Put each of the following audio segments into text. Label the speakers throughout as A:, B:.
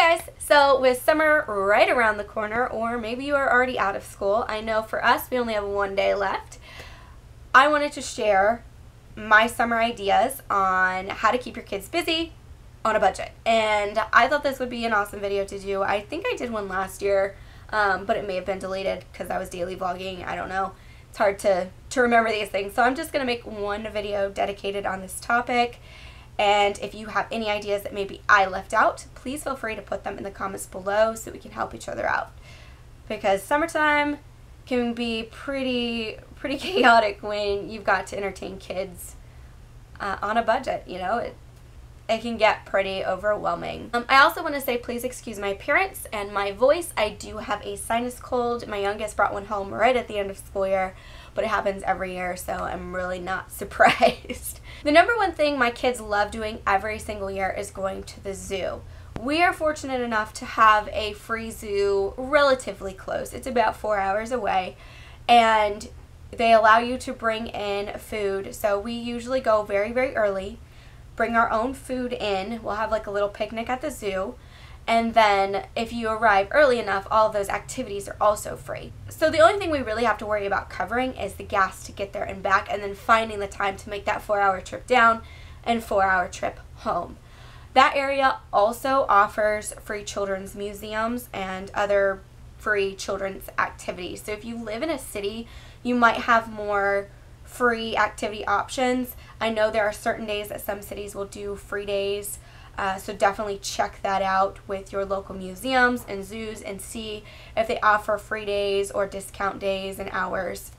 A: Hey guys, so with summer right around the corner, or maybe you are already out of school, I know for us we only have one day left. I wanted to share my summer ideas on how to keep your kids busy on a budget, and I thought this would be an awesome video to do. I think I did one last year, but it may have been deleted because I was daily vlogging. I don't know. It's hard to remember these things, so I'm just going to make one video dedicated on this topic. And if you have any ideas that maybe I left out, please feel free to put them in the comments below so we can help each other out. Because summertime can be pretty chaotic when you've got to entertain kids on a budget, you know. It can get pretty overwhelming. I also want to say please excuse my appearance and my voice. I do have a sinus cold. My youngest brought one home right at the end of school year, but it happens every year, so I'm really not surprised. The number one thing my kids love doing every single year is going to the zoo. We are fortunate enough to have a free zoo relatively close. It's about 4 hours away, and they allow you to bring in food. So we usually go very, very early, bring our own food in. We'll have like a little picnic at the zoo. And then if you arrive early enough, all of those activities are also free. So the only thing we really have to worry about covering is the gas to get there and back, and then finding the time to make that 4-hour trip down and 4-hour trip home. That area also offers free children's museums and other free children's activities. So if you live in a city, you might have more free activity options. I know there are certain days that some cities will do free days. So definitely check that out with your local museums and zoos and see if they offer free days or discount days and hours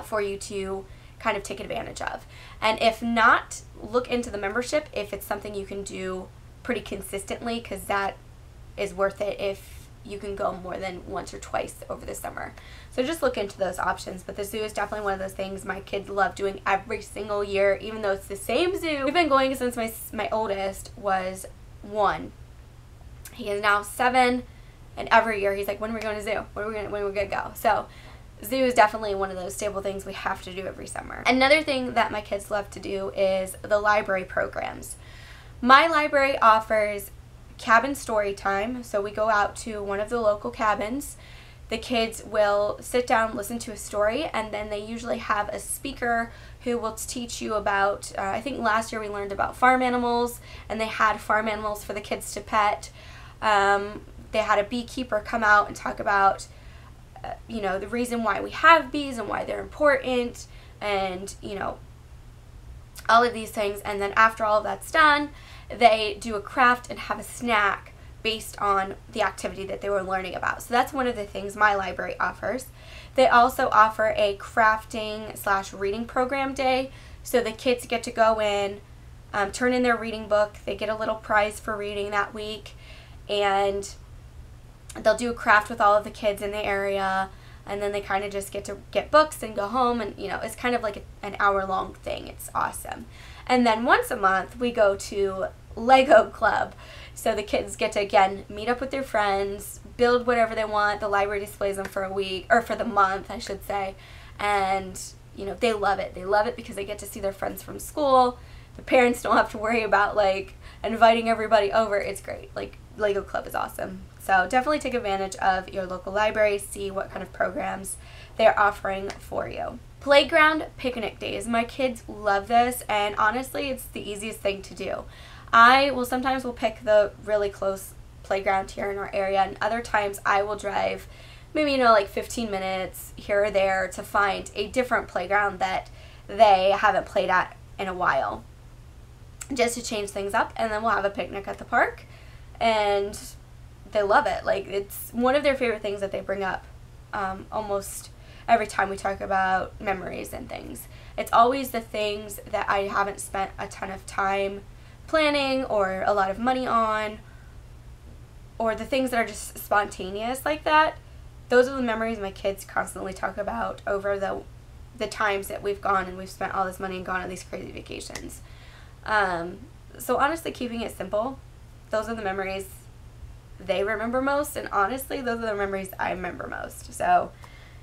A: for you to kind of take advantage of. And if not, look into the membership if it's something you can do pretty consistently, because that is worth it if you can go more than once or twice over the summer. So just look into those options. But the zoo is definitely one of those things my kids love doing every single year, even though it's the same zoo. We've been going since my oldest was 1. He is now 7, and every year he's like, when are we going to zoo? When are we gonna go? So zoo is definitely one of those stable things we have to do every summer. Another thing that my kids love to do is the library programs. My library offers cabin story time, so we go out to one of the local cabins. The kids will sit down, listen to a story, and then they usually have a speaker who will teach you about, I think last year we learned about farm animals, and they had farm animals for the kids to pet. They had a beekeeper come out and talk about, you know, the reason why we have bees and why they're important, and, you know, all of these things. And then after all of that's done, they do a craft and have a snack based on the activity that they were learning about. So that's one of the things my library offers. They also offer a crafting / reading program day. So the kids get to go in, turn in their reading book. They get a little prize for reading that week, and they'll do a craft with all of the kids in the area, and then they kind of just get to get books and go home, and you know, it's kind of like an hour-long thing. It's awesome. And then once a month we go to Lego Club. So the kids get to, again, meet up with their friends, build whatever they want. The library displays them for a week, or for the month, I should say. And, you know, they love it. They love it because they get to see their friends from school. The parents don't have to worry about, like, inviting everybody over. It's great. Like, Lego Club is awesome. So definitely take advantage of your local library. See what kind of programs they're offering for you. Playground picnic days. My kids love this, and honestly, it's the easiest thing to do. I will sometimes pick the really close playground here in our area, and other times I will drive maybe, you know, like 15 minutes here or there to find a different playground that they haven't played at in a while, just to change things up. And then we'll have a picnic at the park, and they love it. Like, it's one of their favorite things that they bring up almost every time we talk about memories and things. It's always the things that I haven't spent a ton of time planning or a lot of money on, or the things that are just spontaneous like that. Those are the memories my kids constantly talk about over the times that we've gone and we've spent all this money and gone on these crazy vacations. So honestly, keeping it simple, those are the memories they remember most, and honestly, those are the memories I remember most. So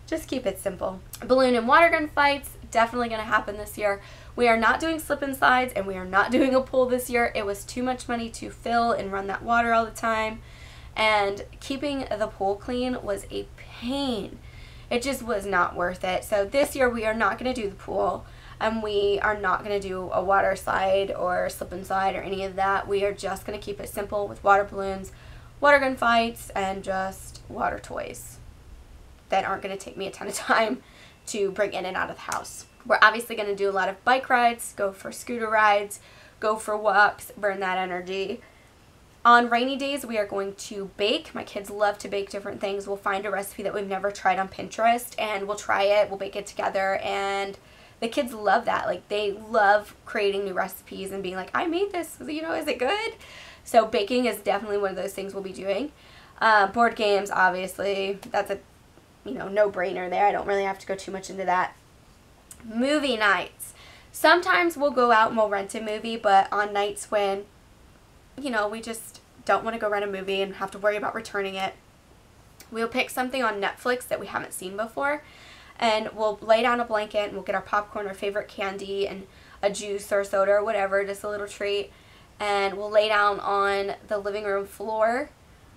A: just keep it simple. Balloon and water gun fights, definitely going to happen this year. We are not doing slip and slides, and we are not doing a pool this year. It was too much money to fill and run that water all the time, and keeping the pool clean was a pain. It just was not worth it. So this year we are not going to do the pool, and we are not going to do a water slide or slip and slide or any of that. We are just going to keep it simple with water balloons, water gun fights, and just water toys that aren't going to take me a ton of time to bring in and out of the house. We're obviously going to do a lot of bike rides, go for scooter rides, go for walks, burn that energy. On rainy days, we are going to bake. My kids love to bake different things. We'll find a recipe that we've never tried on Pinterest, and we'll try it. We'll bake it together, and the kids love that. Like, they love creating new recipes and being like, I made this, you know, is it good? So baking is definitely one of those things we'll be doing. Board games, obviously, that's a, you know, no-brainer there. I don't really have to go too much into that. Movie nights. Sometimes we'll go out and we'll rent a movie, but on nights when, you know, we just don't want to go rent a movie and have to worry about returning it, we'll pick something on Netflix that we haven't seen before, and we'll lay down a blanket and we'll get our popcorn, our favorite candy, and a juice or soda or whatever, just a little treat, and we'll lay down on the living room floor.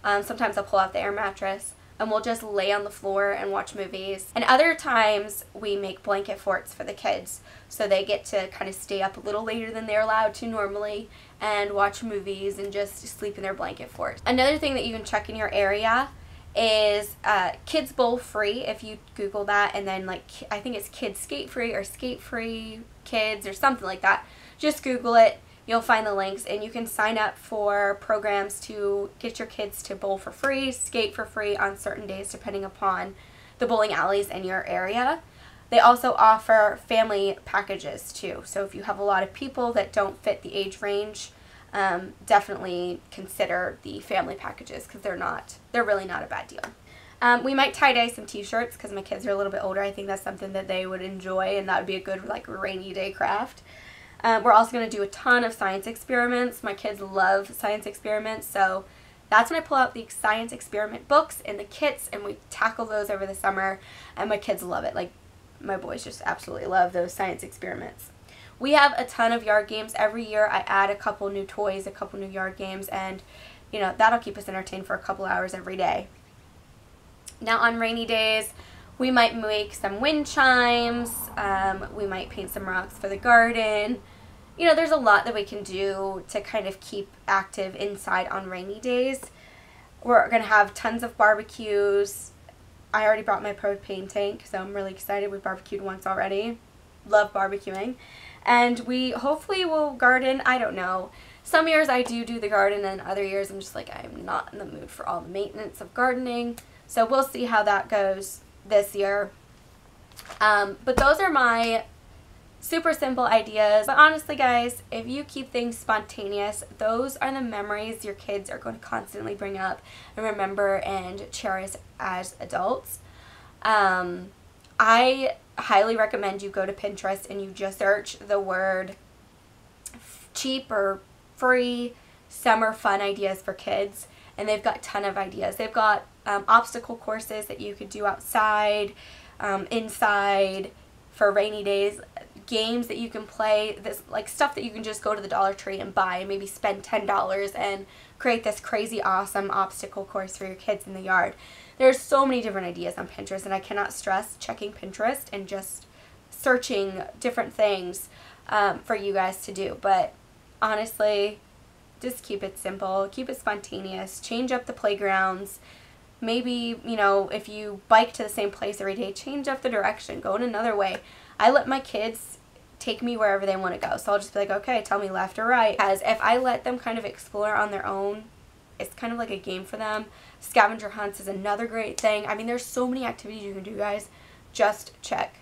A: Sometimes I'll pull out the air mattress, and we'll just lay on the floor and watch movies. And other times we make blanket forts for the kids, so they get to kind of stay up a little later than they're allowed to normally and watch movies and just sleep in their blanket fort. Another thing that you can check in your area is Kids Bowl Free. If you Google that, and then like I think it's Kids Skate Free or Skate Free Kids or something like that. Just Google it. You'll find the links, and you can sign up for programs to get your kids to bowl for free, skate for free on certain days depending upon the bowling alleys in your area. They also offer family packages too. So if you have a lot of people that don't fit the age range, definitely consider the family packages, because they're really not a bad deal. We might tie-dye some t-shirts because my kids are a little bit older. I think that's something that they would enjoy, and that would be a good like rainy day craft. We're also going to do a ton of science experiments. My kids love science experiments, so that's when I pull out the science experiment books and the kits, and we tackle those over the summer, and my kids love it. Like, my boys just absolutely love those science experiments. We have a ton of yard games. Every year I add a couple new toys, a couple new yard games, and, you know, that'll keep us entertained for a couple hours every day. Now, on rainy days, we might make some wind chimes, we might paint some rocks for the garden. You know, there's a lot that we can do to kind of keep active inside on rainy days. We're going to have tons of barbecues. I already brought my propane tank, so I'm really excited. We barbecued once already. Love barbecuing. And we hopefully will garden. I don't know. Some years I do the garden, and other years I'm just like, I'm not in the mood for all the maintenance of gardening. So we'll see how that goes this year. But those are my super simple ideas. But honestly, guys, if you keep things spontaneous, those are the memories your kids are going to constantly bring up and remember and cherish as adults. I highly recommend you go to Pinterest and you just search the word cheap or free summer fun ideas for kids, and they've got a ton of ideas. They've got obstacle courses that you could do outside, inside, for rainy days, games that you can play, this like stuff that you can just go to the Dollar Tree and buy and maybe spend $10 and create this crazy awesome obstacle course for your kids in the yard. There's so many different ideas on Pinterest, and I cannot stress checking Pinterest and just searching different things for you guys to do. But honestly, just keep it simple, keep it spontaneous, change up the playgrounds. Maybe, you know, if you bike to the same place every day, change up the direction, go in another way. I let my kids take me wherever they want to go. So I'll just be like, okay, tell me left or right. Because if I let them kind of explore on their own, it's kind of like a game for them. Scavenger hunts is another great thing. I mean, there's so many activities you can do, guys. Just check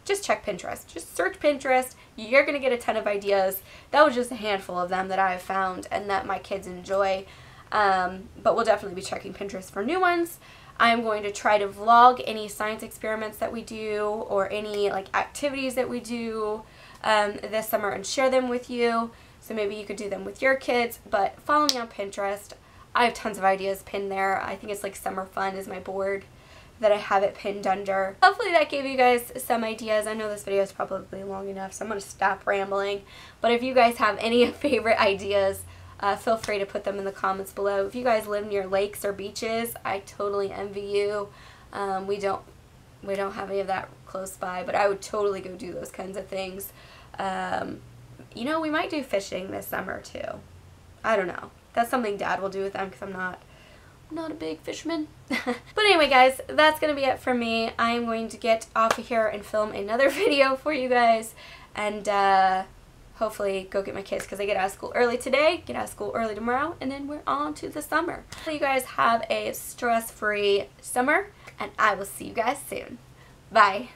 A: Pinterest. Just search Pinterest. You're going to get a ton of ideas. That was just a handful of them that I have found and that my kids enjoy. But we'll definitely be checking Pinterest for new ones. I'm going to try to vlog any science experiments that we do or any like activities that we do this summer and share them with you. So maybe you could do them with your kids. But follow me on Pinterest. I have tons of ideas pinned there. I think it's like Summer Fun is my board that I have it pinned under. Hopefully that gave you guys some ideas. I know this video is probably long enough, so I'm going to stop rambling. But if you guys have any favorite ideas, feel free to put them in the comments below. If you guys live near lakes or beaches, I totally envy you. We don't have any of that close by, but I would totally go do those kinds of things. You know, we might do fishing this summer too. I don't know. That's something Dad will do with them because I'm not a big fisherman. But anyway, guys, that's going to be it for me. I am going to get off of here and film another video for you guys, and hopefully go get my kids because I get out of school early today, get out of school early tomorrow, and then we're on to the summer. Hopefully you guys have a stress-free summer, and I will see you guys soon. Bye.